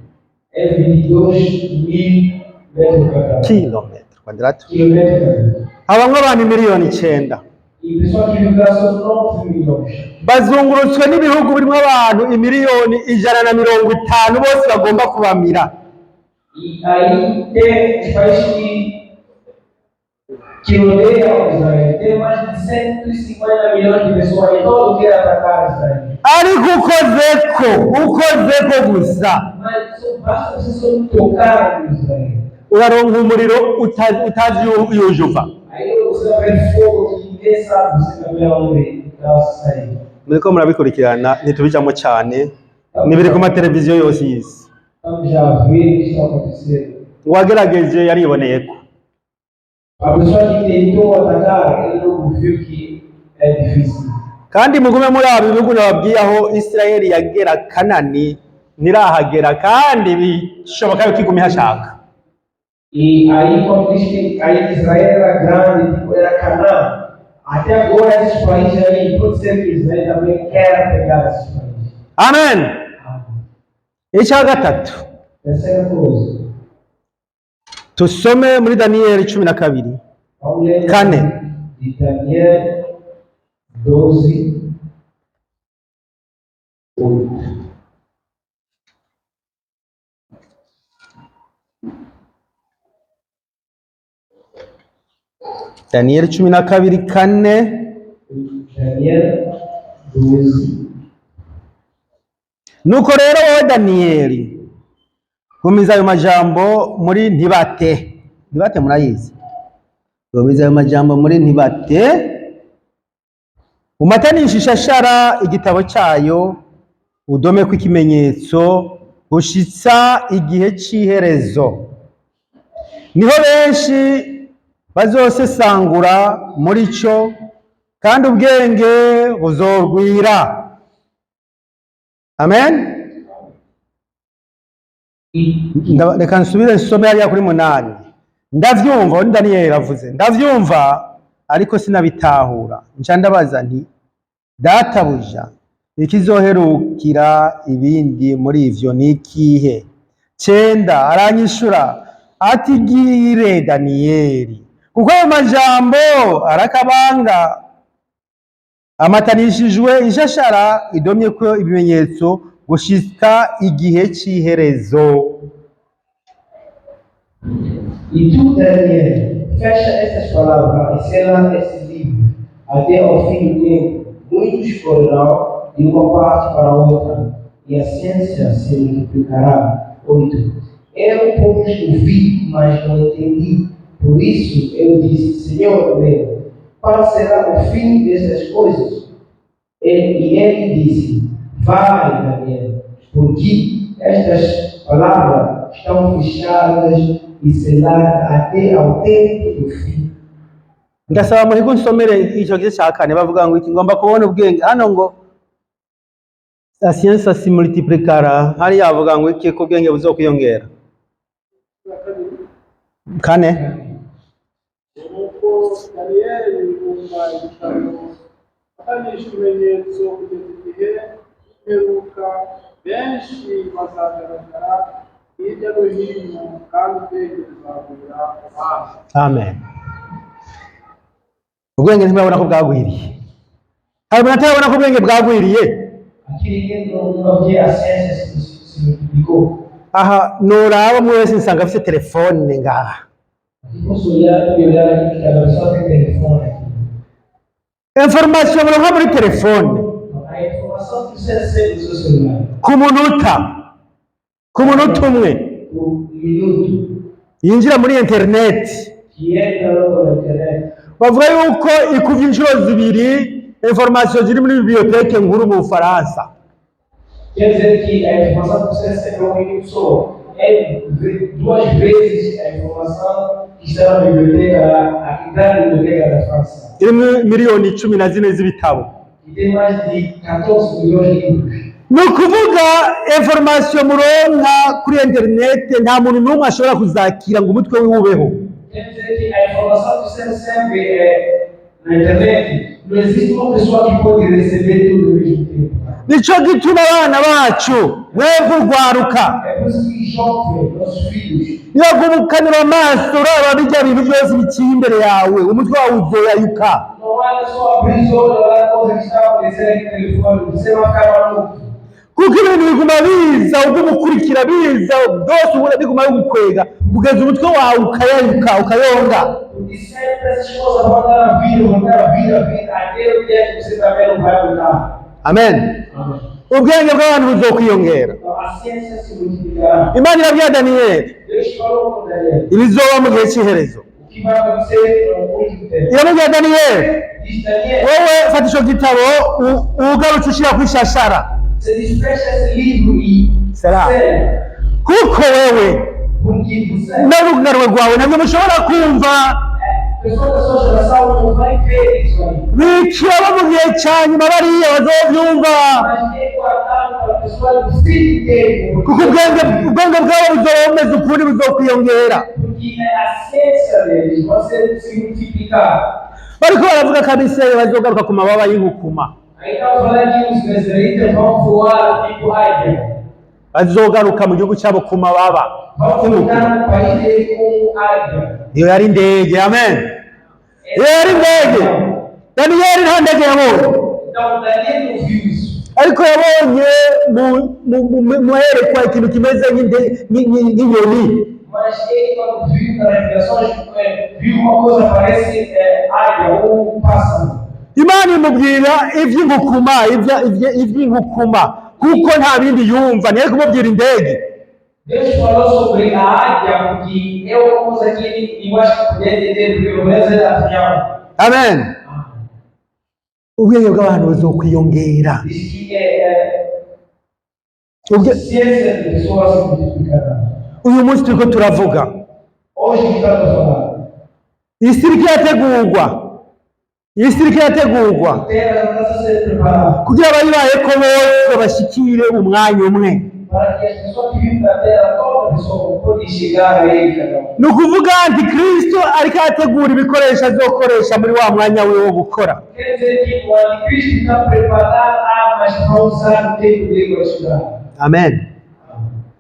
Speaker 2: É 22.000 metros quadrados.
Speaker 1: Kilometero kwadrato.
Speaker 2: Quilômetros quadrados.
Speaker 1: Habamwe abantu miliyoni 9.
Speaker 2: E o pessoal que vive lá são 9 milhões.
Speaker 1: Bazungurutswe n'ibihugu birimo abantu imiliyoni 150 bose bagomba kubamira.
Speaker 2: E aí tem os países que odeiam Israel. Tem mais de 150 milhões de pessoas e todos querem atacar Israel.
Speaker 1: Ariko ukozeko gusa
Speaker 2: Mas basta você só tocar em Israel.
Speaker 1: uraronka umuriro utazi yujuva.
Speaker 2: Aí você vai ver fogo que ninguém sabe você vai ver onde vai sair.
Speaker 1: Muriko murabikurikirana ntitubijamo cyane nibiri ku mateleviziyo yose y'isi.
Speaker 2: Estamos já vendo o que está acontecendo.
Speaker 1: Uwagerageje yariboneyeko.
Speaker 2: A pessoa que tentou atacar, ele não viu que é difícil.
Speaker 1: Kandi mugume muri abo bihugu nababwiye aho Isirayeli yagera Kanani nirahagera kandi bishoboka yuko iguma ihashaka.
Speaker 2: E aí, quando diz que aí Israel era grande, tipo, era Canaã, até agora esses países aí, pode ser que Israel também quer pegar esses países.
Speaker 1: Amen. Icya gatatu
Speaker 2: Terceira coisa,
Speaker 1: tusome muri Daniyeli 12.
Speaker 2: vamos ler
Speaker 1: Kane.
Speaker 2: de Daniel 12, 8.
Speaker 1: Daniyeli 12 kane.
Speaker 2: Daniel 12.
Speaker 1: Nuko rero wowe Daniyeli gumiza ayo majambo muri ntibate. Ntibate murayizi. Gumiza ayo majambo muri ntibate. Umatanisha ishashara igitabo cyayo udome ku ikimenyetso gushitsa igihe c'iherezo. Niho benshi bazosesangura muri cyo kandi ubwenge buzorwira. Amen. Reka nsubire nsome hariya kuri 8. Ndavyumva ni Daniyeli avuze. Ndavyumva ariko sinabitahura. Nca ndabaza nti databuja ikizoherukira ibindi muri ivyo nikihe? 9 aranyishura ati gire Daniyeli kuko ayo majambo arakabanga amatanishijwe ishashara idomye ko ibimenyetso gushika igihe c'iherezo.
Speaker 2: E tu, Daniel, fecha essas palavras e sela esse livro até ao fim do tempo. Muitos correrão de uma parte para outra, e a ciência se multiplicará. 8. Eu pus ouvi, mas não entendi. Por isso eu disse, Senhor meu, qual será o fim dessas coisas? E ele disse, vai, Daniel, porque estas palavras estão fechadas e seladas até ao tempo do fim.
Speaker 1: Ndasaba muhigo nsomere icyo gice cya kane bavuga ngo iki ngomba kubona ubwenge hano ngo la science se multiplicara hari yavuga ngo iki ko ubwenge buzokwiyongera. Kane
Speaker 3: nuko Daniyeli yumva igitabo atanisha ibimenyetso kugeza igihe cy'imperuka benshi bazagaragara hirya no hino kandi ubwenge buzagwira abandi.
Speaker 1: Amen. Ubwenge ntibabona ko bwagwiriye. Hari umuntu atabona ko ubwenge bwagwiriye.
Speaker 2: Aqui ninguém não vê a ciência se multiplicou.
Speaker 1: Aha noraba mu wese nsanga afite telefone ngaha.
Speaker 2: Aqui posso olhar e olhar aqui que cada pessoa tem telefone aqui.
Speaker 1: information muronka muri telefone
Speaker 2: A informação que você recebe no seu celular,
Speaker 1: ku munota umwe
Speaker 2: por minuto,
Speaker 1: yinjira muri internet,
Speaker 2: que entra na internet,
Speaker 1: bavuga yuko ikuvye inshuro zibiri information ziri muri bibliothèque nkuru mu Bufaransa.
Speaker 2: quer dizer que a informação que você recebeu um minuto só é 2 vezes a informação que está na biblioteca, que está na biblioteca da França.
Speaker 1: Irimo miliyoni 14 z'ibitabo.
Speaker 2: E tem mais de 14 milhões de livros.
Speaker 1: Ni ukuvuga information muronka kuri internet nta muntu n'umwe ashobora kuzakira ngo umutwe wiwe ubeho.
Speaker 2: Quer dizer que a informação que você recebe na internet, não existe uma pessoa que pode receber tudo ao mesmo tempo.
Speaker 1: Nico gituma abana bacu mwebwe urwaruka
Speaker 2: É por isso que jovens, nossos filhos,
Speaker 1: nibagubukanira amaso uraba bijya bintu byose bikiri imbere yawe umutwe wawe uzoyayuka.
Speaker 2: não é só abrir os olhos, olhar a coisa que está acontecendo aqui no telefone, você vai ficar maluco.
Speaker 1: Kuko ibintu biguma biza ugukurikira biza byose ubona biguma bigukwega kugeza umutwe wawe ukayayuka ukayonga.
Speaker 2: Porque sempre essas coisas vão dar a vida, até o dia que você também não vai aguentar.
Speaker 1: Amen. Ubwenge bw'abantu buzokwiyongera.
Speaker 2: Então a ciência se multiplicará.
Speaker 1: Imana irabwira Daniyeli
Speaker 2: Deus falou com Daniel,
Speaker 1: ibizoba mu gihe cy'iherezo.
Speaker 2: o que vai acontecer no último tempo.
Speaker 1: Iramubwira Daniyeli,
Speaker 2: Diz Daniel,
Speaker 1: wowe fata ico gitabo ugarutse ushira kwishashara.
Speaker 2: você despecha esse livro e
Speaker 1: Será?
Speaker 2: sério,
Speaker 1: Kuko wewe
Speaker 2: porque você,
Speaker 1: n'urugarwe rwawe ntabwo mushobora kumva
Speaker 2: pessoas da sua geração não vai ver isso aí.
Speaker 1: bikiba mu gihe cya nyuma bariya bazovyumva
Speaker 2: Mas tem guardado para a pessoa do fim do tempo.
Speaker 1: kuko ubwenge bwabo buzoba bumeze ukundi buzokwiyongera.
Speaker 2: Porque a ciência deles vai se multiplicar.
Speaker 1: Bariko baravuga ko abisirayeli bazogaruka ku mababa y'inkukuma,
Speaker 2: Aí estava falando que os israelitas vão voar tipo águia.
Speaker 1: bazogaruka mu gihugu cyabo ku mababa
Speaker 2: Vão ficar no país dele com águia.
Speaker 1: iyo yari indege. Amen. Iyo yari indege. Daniyeli nta ndege yabonye,
Speaker 2: Então Daniel não viu isso.
Speaker 1: ariko yabonye mu herekwa ikintu kimeze nk'inyoni.
Speaker 2: Mas ele, quando viu na revelação, viu uma coisa parece águia ou um pássaro.
Speaker 1: Imana imubwira ivy'inkukuma, ivy'inkukuma kuko nta bindi yumva, niyo kumubwira indege.
Speaker 2: Deus falou sobre a águia, porque é uma coisa que eu acho que podia entender, porque pelo menos ele afinhava.
Speaker 1: Amen. Ubwenge bw'abantu buzokwiyongera.
Speaker 2: Diz que a
Speaker 1: Ubwe-
Speaker 2: ciência de pessoas se multiplicará.
Speaker 1: uyu munsi turiko turavuga
Speaker 2: Hoje que estamos a falar,
Speaker 1: isi iriko irategurwa
Speaker 2: a terra já está a ser preparada
Speaker 1: kugira abayibayeko bose bashikire umwanya umwe.
Speaker 2: para que as pessoas que vivem na terra, toda pessoa pode chegar a ele cada um.
Speaker 1: Ni ukuvuga antikristo ariko arategura ibikoresho azokoresha muri wa mwanya wiwe wo gukora.
Speaker 2: Quer dizer que o anticristo está preparado, mas para usar o tempo dele para chegar.
Speaker 1: Amen.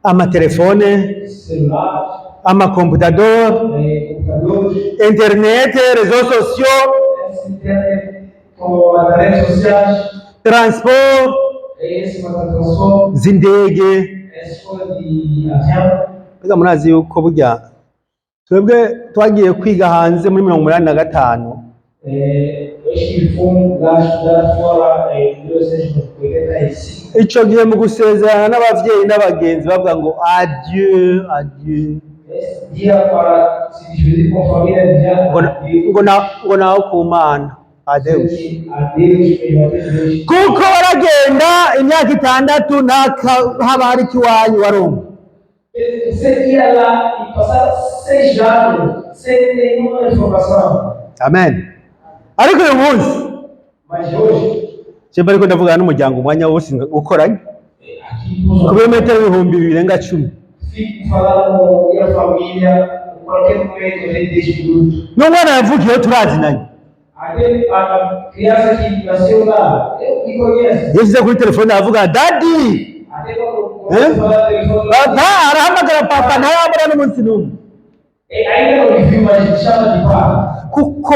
Speaker 1: Amatelefone,
Speaker 2: Celulares,
Speaker 1: amakomputador,
Speaker 2: computadores,
Speaker 1: internet, réseaux sociaux,
Speaker 2: essa internet com as redes sociais,
Speaker 1: transport
Speaker 2: esse material,
Speaker 1: z'indege.
Speaker 2: essa coisa de avião.
Speaker 1: Mbega murazi yuko burya twebwe twagiye kwiga hanze muri 85
Speaker 2: Eu estive lá estudar fora em 1985.
Speaker 1: ico gihe mu gusezerana n'abavyeyi n'abagenzi bavuga ngo adieu adieu
Speaker 2: Esse dia para se despedir com a família, dizia
Speaker 1: ngo naho ku Mana adeus.
Speaker 2: adeus, meu adeus.
Speaker 1: Kuko baragenda imyaka 6 haba hari ikiwanyu warumva.
Speaker 2: Você ia lá e passar 6 anos sem nenhuma informação.
Speaker 1: Amen. Ariko uyu munsi
Speaker 2: Mas hoje,
Speaker 1: cyemba ariko ndavugana n'umuryango umwanya wose ukoranye
Speaker 2: aqui
Speaker 1: ku birometero 1010.
Speaker 2: fico falando com minha família, em qualquer momento eu tenho 10 minutos.
Speaker 1: N'umwana yavukiyeho turazinanye,
Speaker 2: A criança que nasceu lá, eu me conheço.
Speaker 1: yashyize kuri telefone aravuga dadi.
Speaker 2: Até quando eu falar telefone,
Speaker 1: Papa arahamagara papa ntayabura n'umunsi n'umwe
Speaker 2: ainda não me viu, mas me chama de pai.
Speaker 1: kuko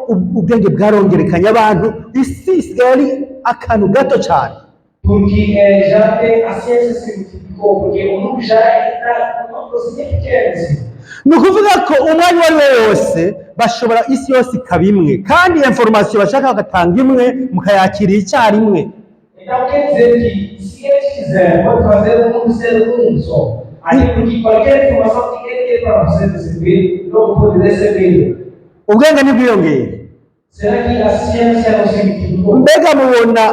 Speaker 1: ubwenge bwarongerekanye abantu isi isigaye ari akantu gato cyane.
Speaker 2: Porque já tem a ciência se multiplicou, porque o mundo já está uma coisinha pequena assim.
Speaker 1: Ni ukuvuga ko umwanya uwo ari wo wose bashobora isi yose ikaba imwe kandi information bashaka bagatanga imwe mukayakira icyarimwe.
Speaker 2: Então quer dizer que se eles quiserem, pode fazer o mundo ser um só. Aí porque qualquer informação que ele quer para você receber, não pode receber.
Speaker 1: Ubwenge ntibwiyongera.
Speaker 2: Será que a ciência não se multiplicou?
Speaker 1: Mbega mubona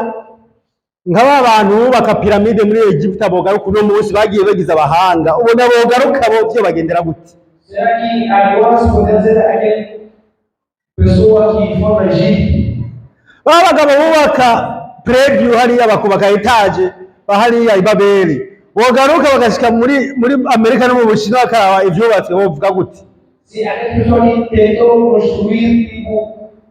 Speaker 1: nk'aba bantu bubaka piramide muri Egiputa bogaruka uno munsi bagiye bagize abahanga, ubona bogaruka bo byo bagendera gute?
Speaker 2: Será que agora se pode dizer aquela pessoa que foi no Egito?
Speaker 1: Abagabo bubaka preview hariya bakubaka etage bahariya i Babeli, bogaruka bagashika muri Amerika no mu Bushinwa bakaba ivyubatse bovuga gute?
Speaker 2: Se aquela pessoa que tentou construir tipo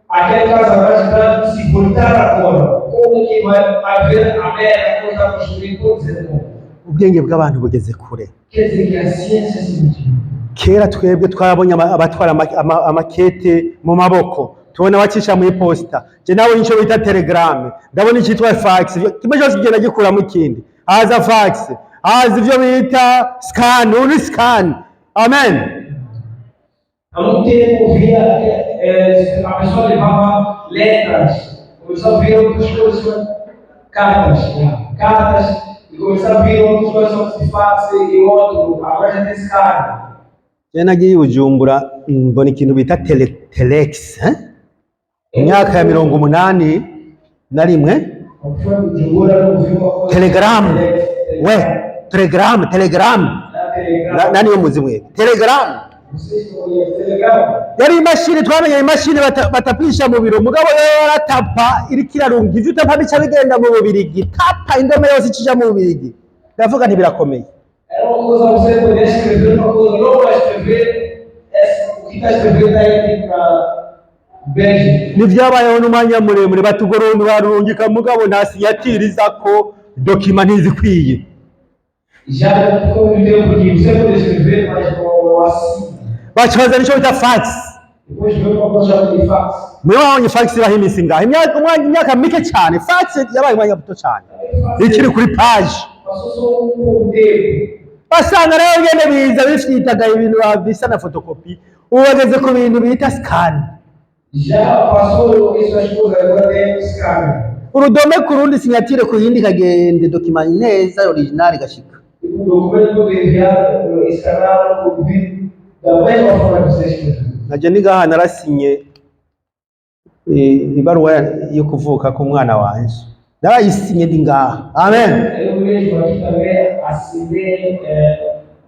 Speaker 2: aquela casa grande se voltar agora, como que vai haver a América que está construindo todos esses pontos?
Speaker 1: Ubwenge bw'abantu bugeze kure.
Speaker 2: Quer dizer que a ciência se multiplicou.
Speaker 1: Kera twebwe twabonye abatwara amakete mu maboko, tubona bacisha mu iposta. Je nawe nicyo bita telegram, ndabona icyitwa fax, kimwe cyose kigenda gikuramo ikindi. Haza fax, haza ivyo bita scan, uri scan. Amen.
Speaker 2: Há muito tempo via a pessoa levava letras, começava a ver outras coisas, cartas, e começava a ver outras coisas que se fazem e outro, agora já tem esse cara.
Speaker 1: Je nagiye Bujumbura mbona ikintu bita telex, imyaka ya 81 na rimwe. Telegram, we telegram nani yo muzimwe telegram yari imashini twamenye imashini batapisha mu biro, mugabo yaratapa iriko irarunga ivyo utapa bica bigenda mu Bubirigi, tapa indome yose icija mu Bubirigi. Ndavuga nti birakomeye.
Speaker 2: Era uma coisa você poder escrever, uma coisa não vai escrever, o que está escrevendo aí para Bélgica.
Speaker 1: Nivyabayeho n'umwanya muremure batugorona barungika, mugabo ntasiyatiriza ko dokima ntizikwiye.
Speaker 2: Já ficou um tempo que você poder escrever, mas não assim.
Speaker 1: Bacaza nico bita fax.
Speaker 2: Depois veio uma coisa de fax.
Speaker 1: Mubonye fax irahimisa ingahe? Imyaka mike cyane. Fax yabaye umwanya muto cyane. Ikiri kuri page.
Speaker 2: Passou só um pouco tempo.
Speaker 1: Basanga rero ngene biza bifitaga ibintu bisa na photocopy, ubageze ku bintu bita scan.
Speaker 2: Já passou isso as coisas, agora tem scan.
Speaker 1: Urudome ku rundi signatire ku yindi kagende document neza original gashika.
Speaker 2: O documento pode enviar escaneado por vídeo da mesma forma que você escreveu.
Speaker 1: Naje nigaha narasinye ibaruwa yo kuvuka ku mwana wanje. Narayisinye ndi ngaha. Amen.
Speaker 2: Eu mesmo aqui também assinei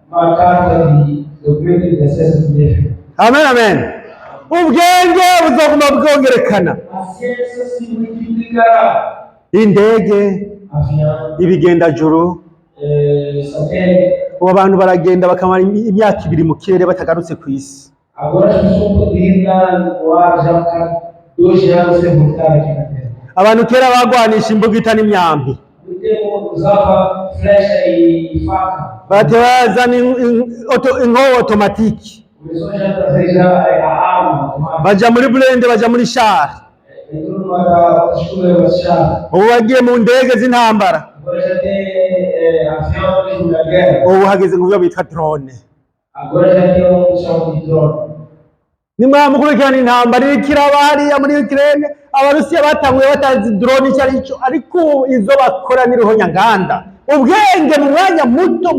Speaker 2: uma carta de documento de acesso de dinheiro.
Speaker 1: Amen, amen. Ubwenge buzoguma bwongerekana.
Speaker 2: A ciência se multiplicará.
Speaker 1: Indege,
Speaker 2: Avião,
Speaker 1: ibigendajuru,
Speaker 2: satélite.
Speaker 1: ubu abantu baragenda bakamara imyaka 2 mu kirere batagarutse ku isi.
Speaker 2: Agora as pessoas podem ir lá no ar já ficar 2 anos sem voltar aqui na Terra.
Speaker 1: Abantu kera bagwanisha imbugita n'imyambi.
Speaker 2: No tempo usava flecha e faca.
Speaker 1: Batazana inkoho automatique.
Speaker 2: Começou já a trazer já a arma.
Speaker 1: Baja muri blende, baja muri char.
Speaker 2: Entrou numa da escola de chá.
Speaker 1: Ubu bagiye mu ndege z'intambara.
Speaker 2: Agora já tem avião mesmo da guerra.
Speaker 1: Ubu hageze mu byo bitwa drone.
Speaker 2: Agora já tem chão de drone.
Speaker 1: Nimwamukurikirana intambara iriko iraba hariya muri Ukraine, Abarusiya batanguye batazi drone icyo ari cyo, ariko izo bakora n'iriho nyanganda. Ubwenge mu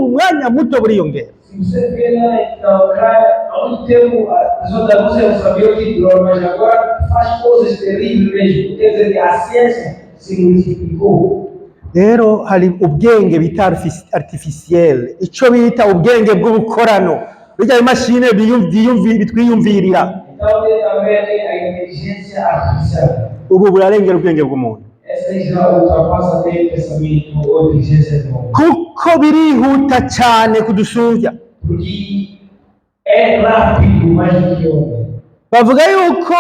Speaker 1: mwanya muto buriyongera.
Speaker 2: Se você vê lá na Ucrânia, há muito tempo as pessoas da Rússia não sabiam o que drone, mas agora faz coisas terríveis mesmo. Quer dizer, a ciência se multiplicou.
Speaker 1: Rero hari ubwenge bita artificiel, icyo bita ubwenge bw'ubukorano, bijya imashine bitwiyumvirira.
Speaker 2: Então tem também a inteligência artificial.
Speaker 1: Ubu burarengera ubwenge bw'umuntu.
Speaker 2: Essa já ultrapassa até o pensamento ou inteligência do homem.
Speaker 1: Kuko birihuta cyane kudusumbya.
Speaker 2: Porque é rápido mais do que o homem.
Speaker 1: Bavuga yuko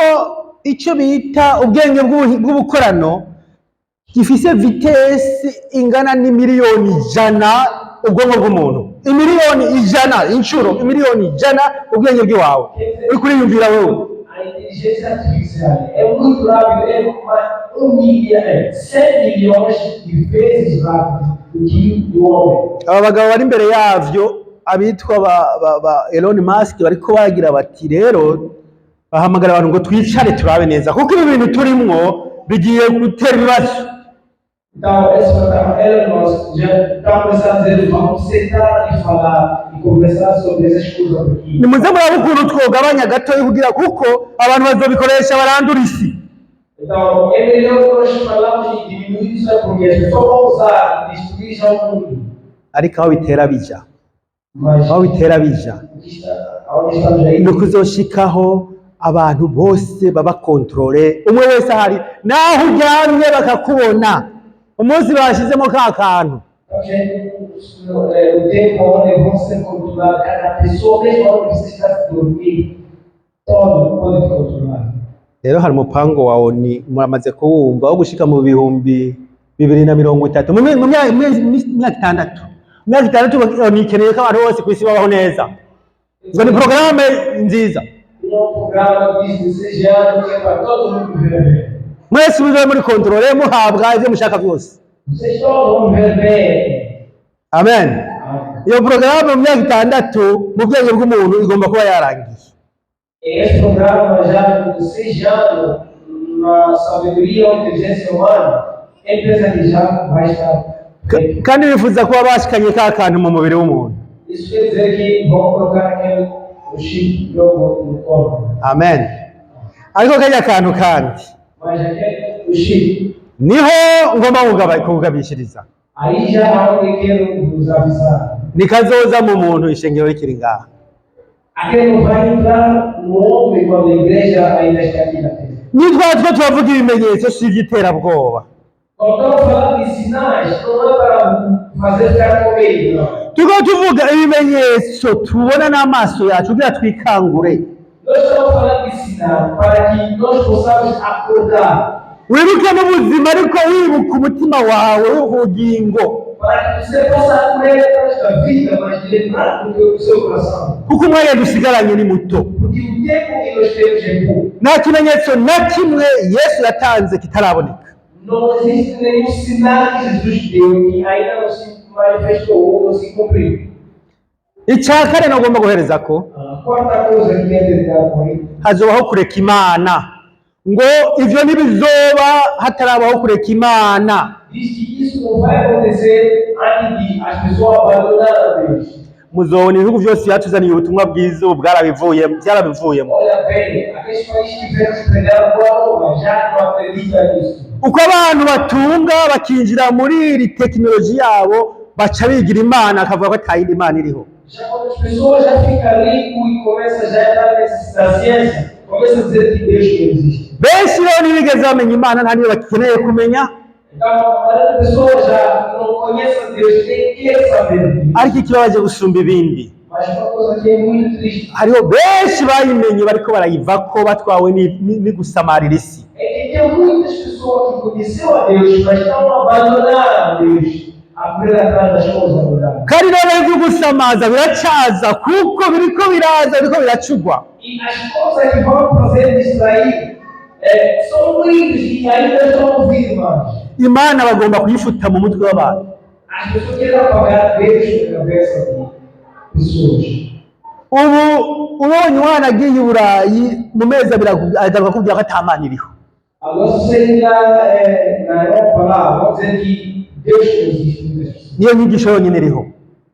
Speaker 1: icyo bita ubwenge bw'ubukorano gifise vitesse ingana n'imiliyoni 100 ubwonko bw'umuntu. Imiliyoni 100 inshuro imiliyoni 100 ubwenge bw'iwawe. Uri kuriyumvira wewe.
Speaker 2: A inteligência artificial é muito rápido, é 100 milhões de vezes rápido do que o homem.
Speaker 1: Aba bagabo bari imbere yavyo abitwa ba Elon Musk bariko bagira bati rero bahamagara abantu ngo twicare turabe neza kuko ibi bintu turimwo bigiye gutera ibibazo.
Speaker 2: Então, essa ela nós já estamos começando a dizer, vamos sentar e falar e conversar sobre essas coisas aqui.
Speaker 1: Nimuze murabe ukuntu twogabanya gatoya kugira kuko abantu bazobikoresha barandura isi.
Speaker 2: Então, é melhor nós falarmos e diminuir isso porque as pessoas vão usar e destruir já o mundo.
Speaker 1: Ariko aho bitera bija,
Speaker 2: Mas
Speaker 1: aho bitera bija
Speaker 2: onde estamos aí,
Speaker 1: ni ukuzoshikaho abantu bose baba kontrole, umwe wese ahari naho uryamye bakakubona umunsi bashyizemo ka kantu.
Speaker 2: o tempo onde vão ser controlados, cada pessoa, mesmo onde você está se dormir, todo pode controlar.
Speaker 1: Rero hari umupango wa ONU muramaze kuwumva wo gushika mu bihumbi 2030 mu myaka 6 ONU ikeneye ko abantu bose kwisi babaho neza. Ngo ni programme nziza.
Speaker 2: Um programa de 16 anos que é para todo mundo viver bem.
Speaker 1: Mwese muze muri kontrole muhabwa ivyo mushaka byose.
Speaker 2: Vocês todos vão viver bem.
Speaker 1: Amen.
Speaker 2: Amém.
Speaker 1: Iyo programme mu myaka 6 mu bwenge bw'umuntu igomba kuba yarangiye.
Speaker 2: Esse programa já de 6 anos, na sabedoria ou inteligência humana, é empresa que já vai estar.
Speaker 1: Kandi bifuza kuba bashikanye ka kantu mu mubiri w'umuntu.
Speaker 2: Isso quer dizer que vão colocar aquele o chip logo no corpo.
Speaker 1: Amen. Ariko kajya kantu kandi
Speaker 2: Mas aquele o chip,
Speaker 1: niho ngomba kugabishiriza.
Speaker 2: aí já há um pequeno nos avisar.
Speaker 1: Nikazoza mu muntu ishengero rikiri ngaha.
Speaker 2: Aquele não vai entrar no homem quando a igreja ainda está aqui na terra.
Speaker 1: Nitwa twavuga ibimenyetso s'igiterabwoba.
Speaker 2: Quando estamos falando de sinais, não é para fazer ficar com medo, não.
Speaker 1: Tuko tuvuga ibimenyetso tubona n'amaso yacu kugira twikangure.
Speaker 2: Nós estamos falando de sinal para que nós possamos acordar,
Speaker 1: Wibuke mu buzima ariko wibuka umutima wawe w'ubugingo.
Speaker 2: para que você possa correr atrás da vida, mas lembrar do seu coração.
Speaker 1: Kuko umwanya dusigaranye ni muto.
Speaker 2: Porque o tempo que nós temos é pouco.
Speaker 1: Nta kimenyetso na kimwe Yesu yatanze kitaraboneka.
Speaker 2: Não existe nenhum sinal que Jesus deu que ainda não se manifestou ou não se cumpriu.
Speaker 1: Icya kane nagomba guhereza ko
Speaker 2: A quarta coisa que quer terminar com ele,
Speaker 1: hazobaho kureka Imana, ngo ivyo ntibizoba hatarabaho kureka Imana.
Speaker 2: diz que isso não vai acontecer antes de as pessoas abandonarem a Deus.
Speaker 1: Muzobona ibihugu byose yatuzaniye ubutumwa bwiza ubu byarabivuyemo.
Speaker 2: Olha bem, aqueles países que vieram pregar boa nova já não acreditam nisso.
Speaker 1: Uko abantu batunga bakinjira muri iri tekinoloji yabo baca bigira Imana akavuga ko atayindi Imana iriho.
Speaker 2: Já quando as pessoas já ficam ricos e começam já a entrar na ciência, começam a dizer que Deus não existe.
Speaker 1: Benshi rero ntibigeze bamenya Imana nta niyo bakeneye kumenya,
Speaker 2: Então, a maioria das pessoas já não conhecem Deus, nem quer saber disso.
Speaker 1: ariko ikibabaje gusumba ibindi
Speaker 2: Mas uma coisa que é muito triste
Speaker 1: hariho benshi bayimenye bariko barayivako batwawe ni gusamarira isi.
Speaker 2: é que tem muitas pessoas que conheceram a Deus, mas estão abandonando a Deus, a correr atrás das coisas adoráveis.
Speaker 1: Kandi rero ibyo gusamaza biracaza kuko biriko biraza biriko biracugwa.
Speaker 2: E as coisas que vão fazer distrair são muitos que ainda estão ouvindo mais.
Speaker 1: Imana bagomba kuyifuta mu mutwe w'abantu.
Speaker 2: As pessoas querem apagar Deus na cabeça de pessoas.
Speaker 1: Ubu ubonye umwana agiye i Burayi mu mezi abiri agaruka kubwira ko ata Mana iriho.
Speaker 2: Agora, se você ir lá na Europa, lá, vão dizer que Deus não existe. Muitas pessoas.
Speaker 1: Niyo nyigisho yonyine iriho.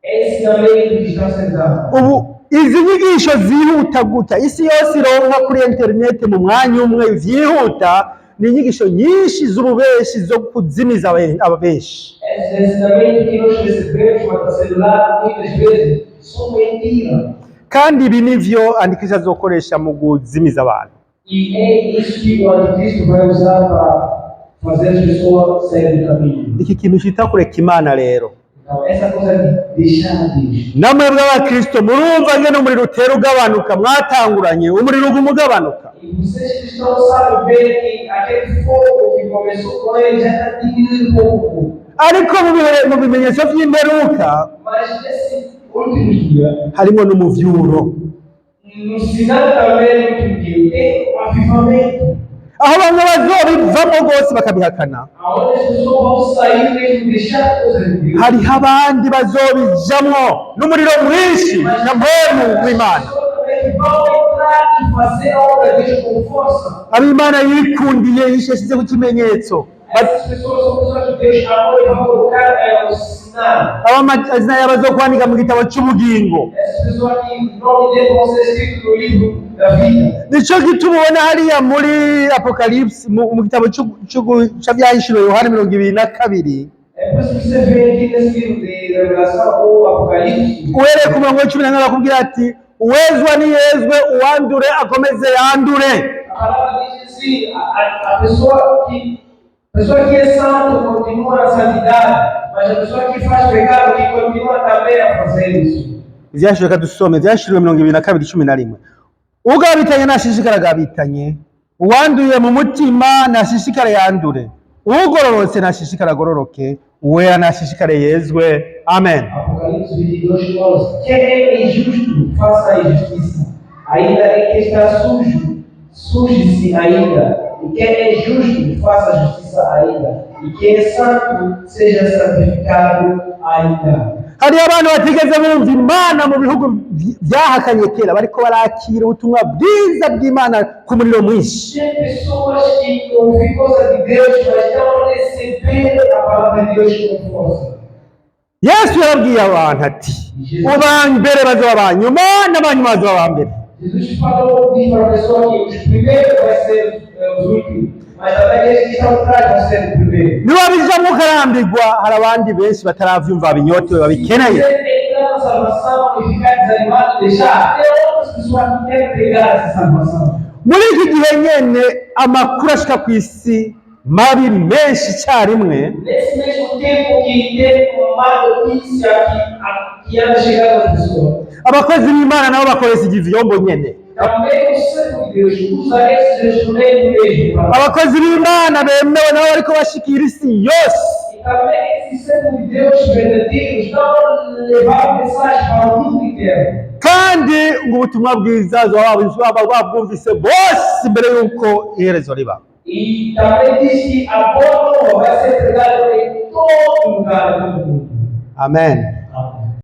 Speaker 2: É ensinamento que está sentado.
Speaker 1: Ubu izi nyigisho zihuta gutya isi yose ironka kuri interineti mu mwanya umwe vyihuta, ni inyigisho nyinshi z'ububeshi zo kuzimiza ababeshi.
Speaker 2: Esses ensinamentos que nós recebemos para celular, muitas vezes, são mentiras.
Speaker 1: Kandi ibi nivyo Antikristo azokoresha mu kuzimiza abantu.
Speaker 2: E é isso que o anticristo vai usar para fazer as pessoas saírem do caminho.
Speaker 1: Iki kintu cita kureka Imana rero,
Speaker 2: Então, essa coisa de deixar a Deus.
Speaker 1: namwe bw'abakristo murumva ngene umuriro utera ugabanuka, mwatanguranye umuriro uguma ugabanuka.
Speaker 2: E vocês cristãos sabem bem que aquele fogo que começou com ele já está diminuindo pouco a pouco.
Speaker 1: Ariko mu bimenyetso vy'imperuka
Speaker 2: Mas nesse último dia,
Speaker 1: harimo n'umuvyuro,
Speaker 2: no sinal também do último dia, tem um avivamento.
Speaker 1: aho bamwe bazobivamo bose bakabihakana,
Speaker 2: Aonde as pessoas vão sair mesmo, deixar a coisa de Deus.
Speaker 1: hariho abandi bazobijamwo n'umuriro mwinshi na mpwemu w'Imana.
Speaker 2: As pessoas também vão entrar e fazer a obra deixa com força.
Speaker 1: abimana yikundiye yishyize ku kimenyetso.
Speaker 2: Essas pessoas são pessoas que Deus amou e vai colocar o sinal.
Speaker 1: Amazina y'abazokwandika mu gitabo cy'ubugingo.
Speaker 2: Essas pessoas que o nome deles vão ser escritos no livro da vida.
Speaker 1: Nico gituma ubona hariya muri Apocalypse mu gitabo cy'Ibyahishuriwe Yohana 22.
Speaker 2: É por isso que você vê aqui nesse livro de Revelação ou Apocalipse.
Speaker 1: Uhereye ku murongo wa 14 akubwira ati uwezwa niyezwe uwandure akomeze yandure.
Speaker 2: A palavra diz assim, a pessoa que é santo continua na santidade, mas a pessoa que faz pecado que continua também a fazer isso.
Speaker 1: Ibyahishuriwe kadusome Ibyahishuriwe 22:11. Ugabitanye nashishikara agabitanye, uwanduye mu mutima nashishikara yandure, ugororotse nashishikara agororoke, uwera nashishikare yezwe. Amen.
Speaker 2: Apocalipse 22:11. Quem é injusto, faça a injustiça. Ainda que está sujo, suje-se ainda. E quem é justo, faça a justiça ainda. E quem é santo, seja santificado ainda.
Speaker 1: Hari abantu batigeze bumva Imana mu bihugu byahakanye kera bariko barakira ubutumwa bwiza bw'Imana ku muriro mwinshi.
Speaker 2: Tem pessoas que ouvem coisa de Deus, mas não receberam a palavra de Deus com força.
Speaker 1: Yesu yabwiye abantu ati ubambere bazoba abanyuma n'abanyuma bazoba abambere.
Speaker 2: Jesus falou, diz para a pessoa que os primeiros vai ser os últimos, mas também aqueles que estão atrás vão ser os primeiros.
Speaker 1: Niwabijamwo ukarambirwa hari abandi benshi bataravyumva binyotewe babikeneye.
Speaker 2: Entrar na salvação e ficar desanimado, deixar, tem outras pessoas que querem pegar essa salvação.
Speaker 1: Muri iki gihe nyene amakuru ashika ku isi mabi menshi icyarimwe.
Speaker 2: Nesse mesmo tempo que tem uma notícia que anda chegando às pessoas.
Speaker 1: Abakozi b'Imana nabo bakoresha ivyombo nyene.
Speaker 2: Também o servo de Deus usa esses instrumentos mesmo.
Speaker 1: Abakozi b'Imana bemewe nabo bariko bashikira isi yose.
Speaker 2: E também esses servos de Deus verdadeiros estão levando mensagem para o mundo inteiro.
Speaker 1: Kandi ngo ubutumwa bwiza babwumvise bose imbere y'uko iherezo riba.
Speaker 2: E também diz que a boa nova vai ser pregada em todo lugar do mundo.
Speaker 1: Amen.